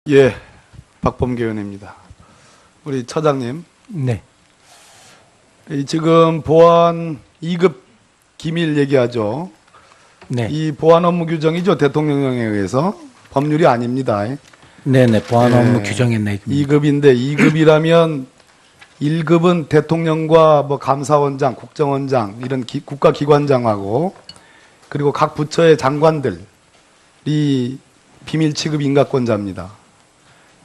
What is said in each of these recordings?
예, 박범계 의원입니다. 우리 처장님, 네. 지금 보안 2급 기밀 얘기하죠. 네. 이 보안 업무 규정이죠. 대통령령에 의해서 법률이 아닙니다. 네네. 보안 업무 규정에 내. 2급인데 2급이라면 1급은 대통령과 뭐 감사원장, 국정원장 이런 국가기관장하고 그리고 각 부처의 장관들이 비밀 취급 인가권자입니다.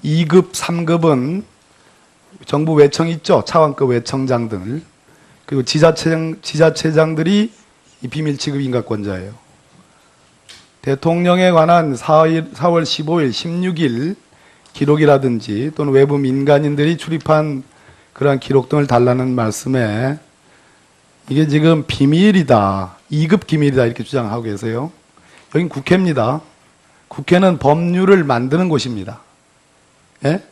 2급, 3급은 정부 외청 있죠. 차관급 외청장들 그리고 지자체장들이 이 비밀 취급 인가권자예요. 대통령에 관한 4월 15일, 16일 기록이라든지 또는 외부 민간인들이 출입한 그러한 기록 등을 달라는 말씀에 이게 지금 비밀이다. 2급 기밀이다 이렇게 주장하고 계세요. 여긴 국회입니다. 국회는 법률을 만드는 곳입니다. 예?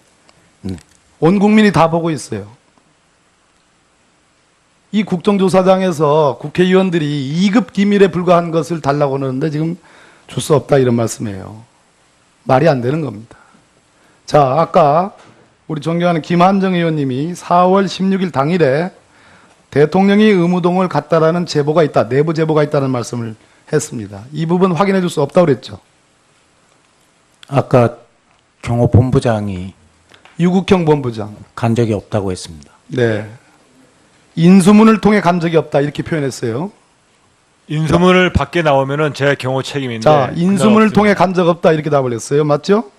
온 국민이 다 보고 있어요. 이 국정조사장에서 국회의원들이 2급 기밀에 불과한 것을 달라고 하는데 지금 줄 수 없다 이런 말씀이에요. 말이 안 되는 겁니다. 자, 아까 우리 존경하는 김한정 의원님이 4월 16일 당일에 대통령이 의무동을 갔다라는 제보가 있다, 내부 제보가 있다는 말씀을 했습니다. 이 부분 확인해 줄 수 없다고 그랬죠. 아까 경호본부장이 유국형 본부장. 간 적이 없다고 했습니다. 네. 인수문을 통해 간 적이 없다 이렇게 표현했어요. 인수문을 밖에 나오면은 제 경호 책임인데. 자, 인수문을 통해 간 적 없다 이렇게 답을 했어요. 맞죠?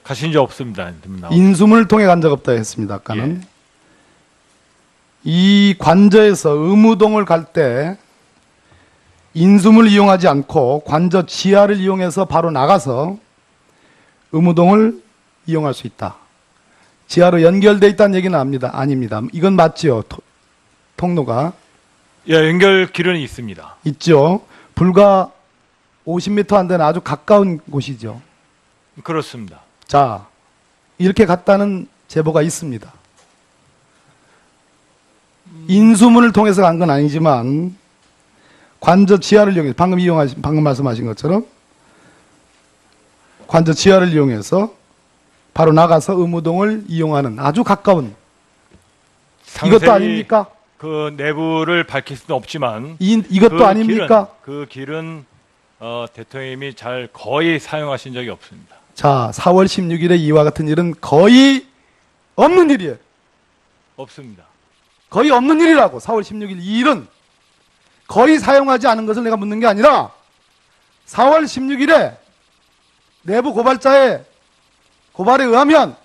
가신 적 없습니다. 인수문을 통해 간 적 없다 했습니다. 아까는. 예. 이 관저에서 의무동을 갈 때 인수문을 이용하지 않고 관저 지하를 이용해서 바로 나가서 의무동을 이용할 수 있다. 지하로 연결되어 있다는 얘기는 아닙니다. 이건 맞죠? 통로가. 예, 연결길은 있습니다. 있죠. 불과 50m 안 되는 아주 가까운 곳이죠. 그렇습니다. 자, 이렇게 갔다는 제보가 있습니다. 인수문을 통해서 간 건 아니지만 관저 지하를 이용해서 방금 말씀하신 것처럼 관저 지하를 이용해서 바로 나가서 의무동을 이용하는 아주 가까운 이것도 아닙니까? 그 내부를 밝힐 수는 없지만 이것도 그 아닙니까? 그 길은 대통령님이 잘 거의 사용하신 적이 없습니다. 자, 4월 16일에 이와 같은 일은 거의 없는 일이에요. 없습니다. 거의 없는 일이라고. 4월 16일 이 일은 거의 사용하지 않은 것을 내가 묻는 게 아니라 4월 16일에 내부 고발자의 고발에 의하면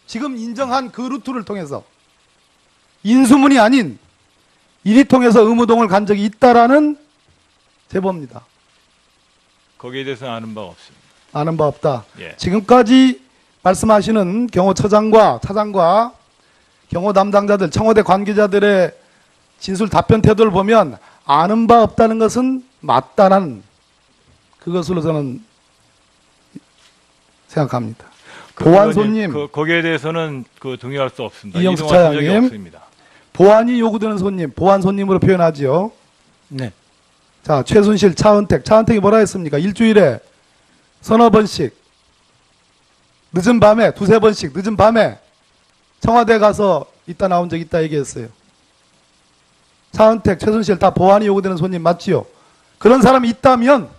지금 인정한 그 루트를 통해서 인수문이 아닌 이리 통해서 의무동을 간 적이 있다라는 제보입니다. 거기에 대해서는 아는 바가 없습니다. 아는 바 없다. 예. 지금까지 말씀하시는 경호처장과 차장과 경호 담당자들, 청와대 관계자들의 진술 답변 태도를 보면 아는 바 없다는 것은 맞다는 그것으로 저는 생각합니다. 보안 손님, 거기에 대해서는 동의할 수 없습니다. 이영수 이동하신 적이 차장님, 없습니다. 보안이 요구되는 손님, 보안 손님으로 표현하지요. 네. 자, 최순실, 차은택이 뭐라 했습니까? 일주일에 서너 번씩, 늦은 밤에, 두세 번씩, 늦은 밤에 청와대 가서 있다 나온 적 있다 얘기했어요. 차은택, 최순실 다 보안이 요구되는 손님 맞지요? 그런 사람이 있다면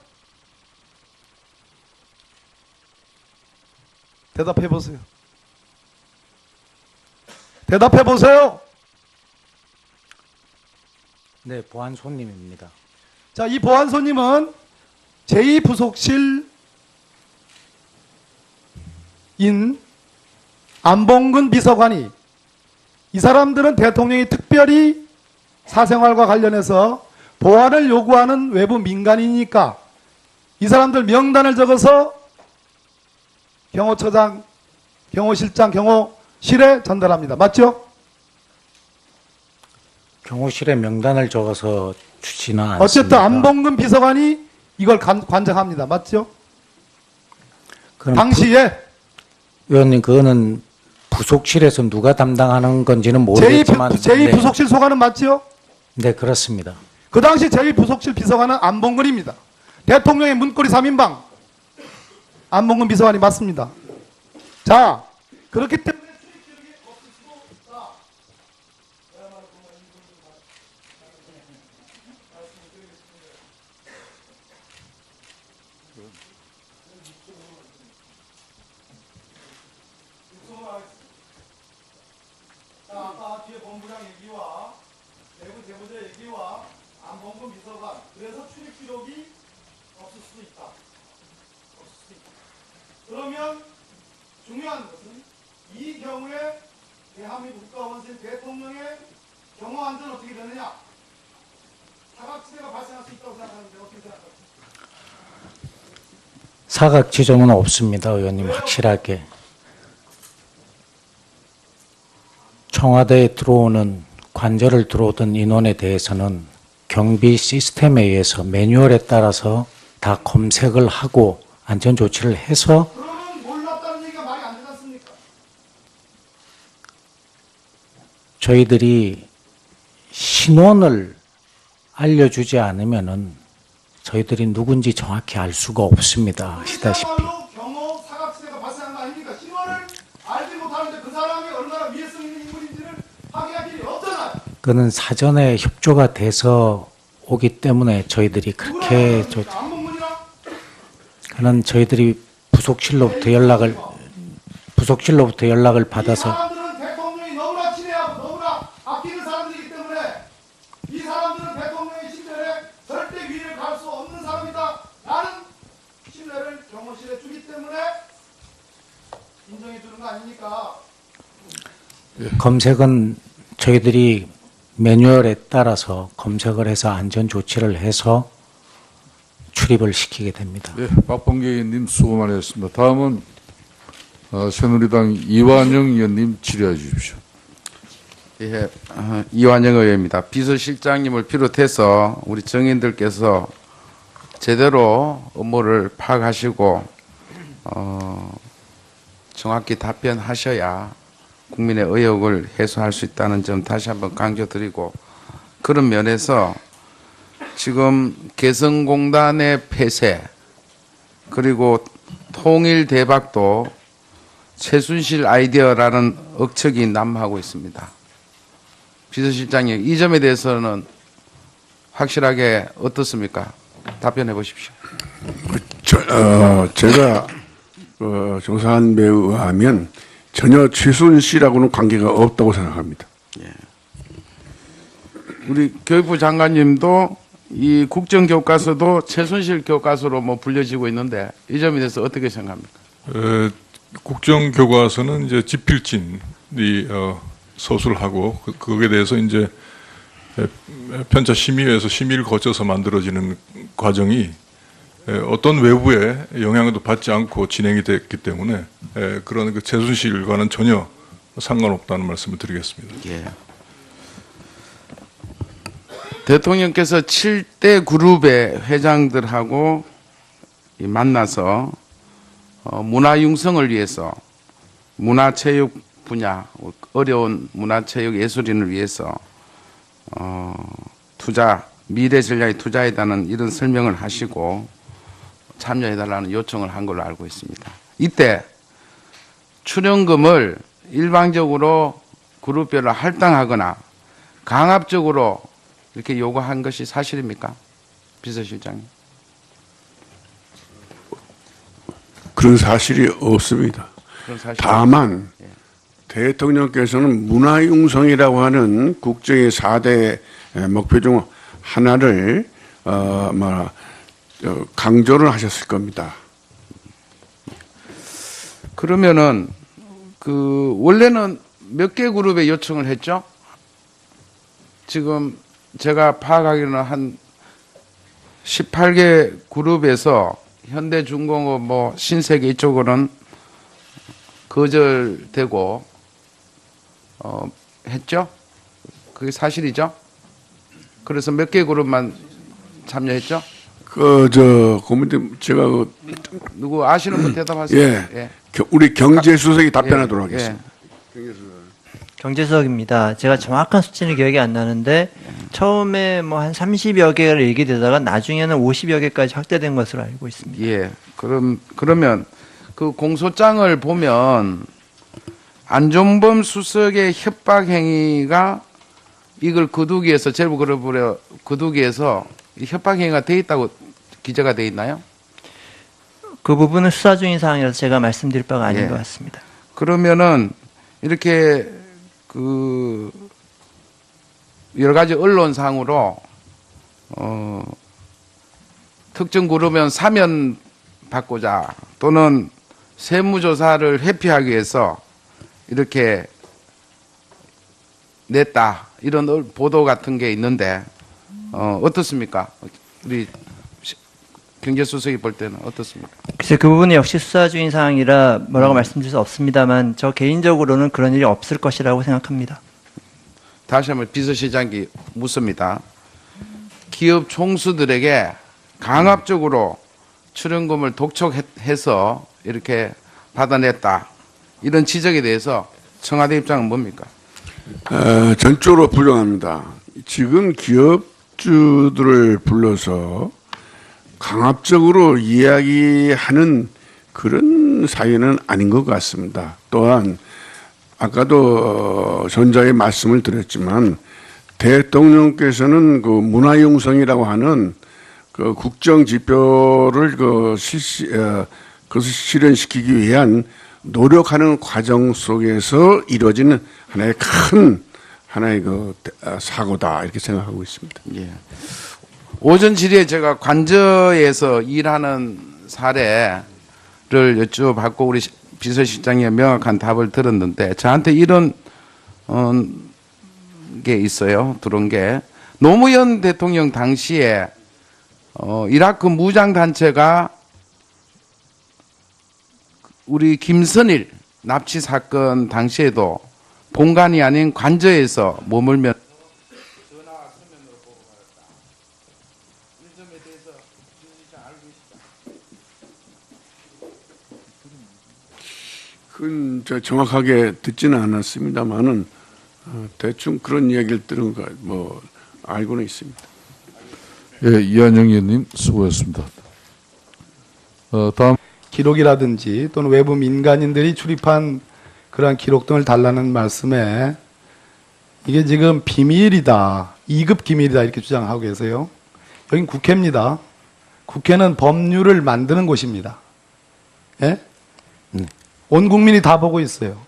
대답해 보세요. 대답해 보세요. 네, 보안 손님입니다. 자, 이 보안 손님은 제2부속실인 안봉근 비서관이 이 사람들은 대통령이 특별히 사생활과 관련해서 보안을 요구하는 외부 민간이니까 이 사람들 명단을 적어서 경호처장, 경호실장, 경호실에 전달합니다. 맞죠? 경호실에 명단을 적어서 주지는 않습니다. 어쨌든 안봉근 비서관이 이걸 관장합니다. 맞죠? 당시에 의원님, 그거는 부속실에서 누가 담당하는 건지는 모르겠지만 제2부속실 소관은 맞죠? 네, 그렇습니다. 그 당시 제2부속실 비서관은 안봉근입니다. 대통령의 문고리 3인방 안봉근 비서관이 맞습니다. 자, 그렇기 때문에 자, 아까 뒤에 본부장 얘기와 내부 제보자 얘기와 안본부 비서관, 그래서 출입 기록이 없을 수도 있다. 없을 수도 있다. 그러면 중요한 것은 이 경우에 대한민국 국가원생 대통령의 경호 안전 어떻게 되느냐? 사각지대가 발생할 수 있다고 생각하는데 어떻게 생각하세요? 사각 지점은 없습니다, 의원님. 확실하게. 청와대에 들어오는 관저를 들어오던 인원에 대해서는 경비 시스템에 의해서 매뉴얼에 따라서 다 검색을 하고 안전 조치를 해서 그러면 몰랐다는 얘기가 말이 안 되지 않습니까? 저희들이 신원을 알려주지 않으면은 저희들이 누군지 정확히 알 수가 없습니다. 아시다시피. 그야말로 경호 사각지대가 발생한 거 아닙니까? 신원을 알지 못하는데 그 사람이 얼마나 위해성 있는 인물인지를 확인할 길이 없잖아요. 그는 사전에 협조가 돼서 오기 때문에 저희들이 그렇게 안문문이랑 그는 저희들이 부속실로부터 연락을 이 받아서 사람들은 대통령이 너무나 친애하고 너무나 아끼는 사람들이기 때문에 이 사람들은 대통령의 신뢰에 절대 위를 갈 수 없는 사람이다 라는 신뢰를 경호실에 주기 때문에 인정해 주는 거 아닙니까? 검색은 저희들이 매뉴얼에 따라서 검색을 해서 안전 조치를 해서 출입을 시키게 됩니다. 네, 박범계 의원님 수고 많으셨습니다. 다음은 새누리당 이완영 의원님 질의해 주십시오. 예, 이완영 의원입니다. 비서실장님을 비롯해서 우리 정인들께서 제대로 업무를 파악하시고 정확히 답변하셔야 국민의 의혹을 해소할 수 있다는 점 다시 한번 강조드리고, 그런 면에서 지금 개성공단의 폐쇄 그리고 통일 대박도 최순실 아이디어라는 억측이 난무하고 있습니다. 비서실장님, 이 점에 대해서는 확실하게 어떻습니까? 답변해 보십시오. 제가 조사한 바에 의하면 전혀 최순실하고는 관계가 없다고 생각합니다. 우리 교육부 장관님도 이 국정교과서도 최순실 교과서로 뭐 불려지고 있는데 이 점에 대해서 어떻게 생각합니까? 국정교과서는 이제 지필진이 서술하고 거기에 대해서 이제 편차 심의회에서 심의를 거쳐서 만들어지는 과정이 어떤 외부의 영향도 받지 않고 진행이 됐기 때문에 그런 그 최순실과는 전혀 상관없다는 말씀을 드리겠습니다. 예. 대통령께서 7대 그룹의 회장들하고 만나서 문화융성을 위해서 문화체육 분야, 어려운 문화체육 예술인을 위해서 투자, 미래 전략에 투자해달라는 이런 설명을 하시고 참여해달라는 요청을 한 걸로 알고 있습니다. 이때 출연금을 일방적으로 그룹별로 할당하거나 강압적으로 이렇게 요구한 것이 사실입니까? 비서실장님. 그런 사실이 없습니다. 그런 사실. 다만 대통령께서는 문화융성이라고 하는 국정의 4대 목표 중 하나를 강조를 하셨을 겁니다. 그러면은 원래는 몇 개 그룹에 요청을 했죠? 지금 제가 파악하기로는 한 18개 그룹에서 현대중공업 뭐 신세계 이쪽으로는 거절되고 했죠? 그게 사실이죠? 그래서 몇 개 그룹만 참여했죠? 고문님 제가 누구 아시는 분 대답하세요. 예. 우리 경제수석이 답변하도록 하겠습니다. 경제수석입니다. 제가 정확한 수치는 기억이 안 나는데 처음에 뭐 한 30여 개가 얘기되다가 나중에는 50여 개까지 확대된 것으로 알고 있습니다. 예. 그러면 그 공소장을 보면 안종범 수석의 협박 행위가 이걸 거두기에서 제보 걸어버려 거두기에서 협박 행위가 돼 있다고 기재가 돼 있나요? 그 부분은 수사 중인 사항이라서 제가 말씀드릴 바가 아닌 예. 것 같습니다. 그러면은 이렇게 그 여러 가지 언론상으로 특정 그룹은 사면 받고자 또는 세무조사를 회피하기 위해서 이렇게 냈다 이런 보도 같은 게 있는데 어떻습니까? 우리 경제수석이 볼 때는 어떻습니까? 글쎄 그 부분은 역시 수사 중인 사항이라 뭐라고 말씀드릴 수 없습니다만 저 개인적으로는 그런 일이 없을 것이라고 생각합니다. 다시 한번 비서실장께 묻습니다. 기업 총수들에게 강압적으로 출연금을 독촉해서 이렇게 받아냈다. 이런 지적에 대해서 청와대 입장은 뭡니까? 전적으로 부정합니다. 지금 기업주들을 불러서 강압적으로 이야기하는 그런 사유는 아닌 것 같습니다. 또한 아까도 전자에 말씀을 드렸지만 대통령께서는 그 문화융성이라고 하는 그 국정 지표를 그것을 실현시키기 위한 노력하는 과정 속에서 이루어지는 하나의 그 사고다 이렇게 생각하고 있습니다. 예. 오전 질의에 제가 관저에서 일하는 사례를 여쭤봤고 우리 비서실장이 명확한 답을 들었는데 저한테 이런 게 있어요. 들어온 게 노무현 대통령 당시에 이라크 무장단체가 우리 김선일 납치 사건 당시에도 본관이 아닌 관저에서 머물며 그건 저 정확하게 듣지는 않았습니다만은 대충 그런 이야기를 들은 거 뭐 알고는 있습니다. 예, 이한영 의원님 수고했습니다. 다음 기록이라든지 또는 외부 민간인들이 출입한 그러한 기록 등을 달라는 말씀에 이게 지금 비밀이다, 2급 기밀이다 이렇게 주장하고 계세요. 여긴 국회입니다. 국회는 법률을 만드는 곳입니다. 예? 온 국민이 다 보고 있어요.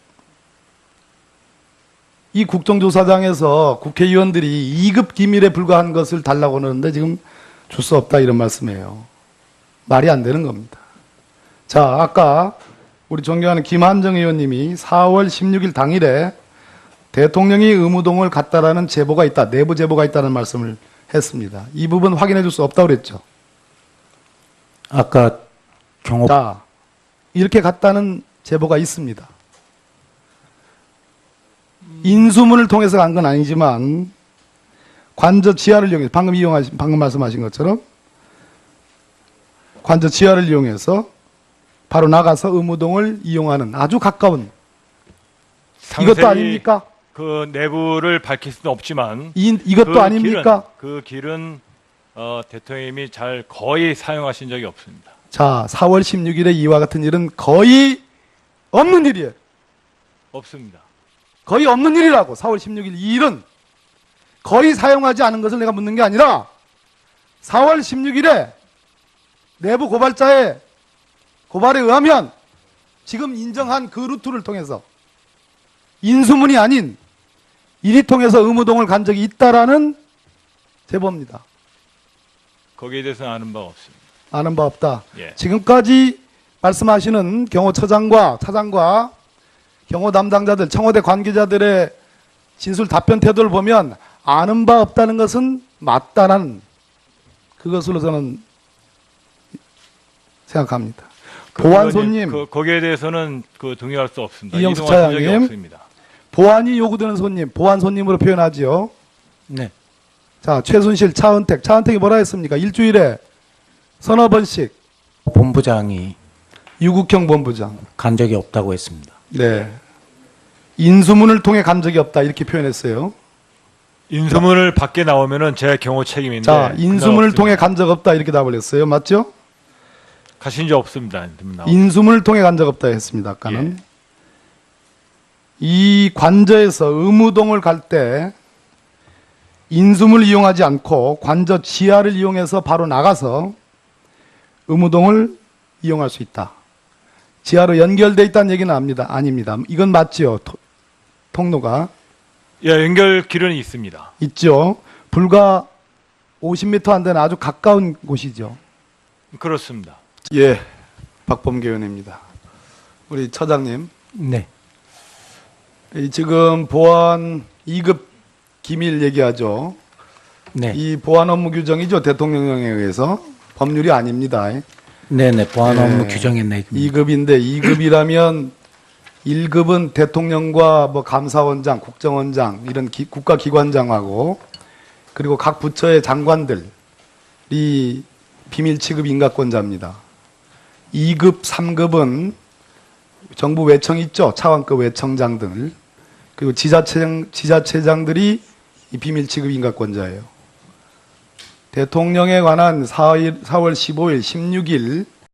이 국정조사장에서 국회의원들이 2급 기밀에 불과한 것을 달라고 하는데 지금 줄 수 없다 이런 말씀이에요. 말이 안 되는 겁니다. 자, 아까 우리 존경하는 김한정 의원님이 4월 16일 당일에 대통령이 의무동을 갔다라는 제보가 있다, 내부 제보가 있다는 말씀을 했습니다. 이 부분 확인해 줄 수 없다고 그랬죠. 아까 경호 자, 이렇게 갔다는 제보가 있습니다. 인수문을 통해서 간 건 아니지만 관저 지하를 이용해서 방금 말씀하신 것처럼 관저 지하를 이용해서 바로 나가서 의무동을 이용하는 아주 가까운 이것도 아닙니까? 그 내부를 밝힐 수는 없지만 이것도 그 아닙니까? 그 길은 대통령님이 잘 거의 사용하신 적이 없습니다. 자, 4월 16일에 이와 같은 일은 거의 없는 일이에요. 없습니다. 거의 없는 일이라고. 4월 16일 이 일은 거의 사용하지 않은 것을 내가 묻는 게 아니라 4월 16일에 내부 고발자의 고발에 의하면 지금 인정한 그 루트를 통해서 인수문이 아닌 이리 통해서 의무동을 간 적이 있다라는 제보입니다. 거기에 대해서는 아는 바가 없습니다. 아는 바 없다. 예. 지금까지 말씀하시는 경호처장과 차장과 경호 담당자들, 청와대 관계자들의 진술 답변 태도를 보면 아는 바 없다는 것은 맞다는 그것으로 저는 생각합니다. 보안 손님, 거기에 대해서는 동의할 수 없습니다. 이영수 이동하신 적이 차장님. 없습니다. 보안이 요구되는 손님, 보안 손님으로 표현하지요. 네. 자, 최순실, 차은택이 뭐라 했습니까? 일주일에 서너 번씩 본부장이 유국형 본부장. 간 적이 없다고 했습니다. 네. 인수문을 통해 간 적이 없다 이렇게 표현했어요. 인수문을 밖에 나오면은 제 경호 책임인데. 자, 인수문을 그날 통해 간 적 없다 이렇게 답을 했어요. 맞죠? 가신 적 없습니다. 인수문을 통해 간 적 없다 했습니다. 아까는. 이 관저에서 의무동을 갈 때 인수문을 이용하지 않고 관저 지하를 이용해서 바로 나가서 의무동을 이용할 수 있다. 지하로 연결돼 있다는 얘기는 아닙니다. 이건 맞지요? 통로가 예, 연결길은 있습니다. 있죠. 불과 50m 안 되는 아주 가까운 곳이죠. 그렇습니다. 예, 박범계 의원입니다. 우리 처장님, 네. 이 지금 보안 2급 기밀 얘기하죠. 네. 이 보안 업무 규정이죠. 대통령령에 의해서 법률이 아닙니다. 네네. 보안 업무 예. 규정의 내용입니다. 2급인데 2급이라면 1급은 대통령과 뭐 감사원장, 국정원장 이런 국가기관장하고 그리고 각 부처의 장관들이 비밀 취급 인가권자입니다. 2급, 3급은 정부 외청 있죠. 차관급 외청장들 그리고 지자체장들이 이 비밀 취급 인가권자예요. 대통령에 관한 4월 15일, 16일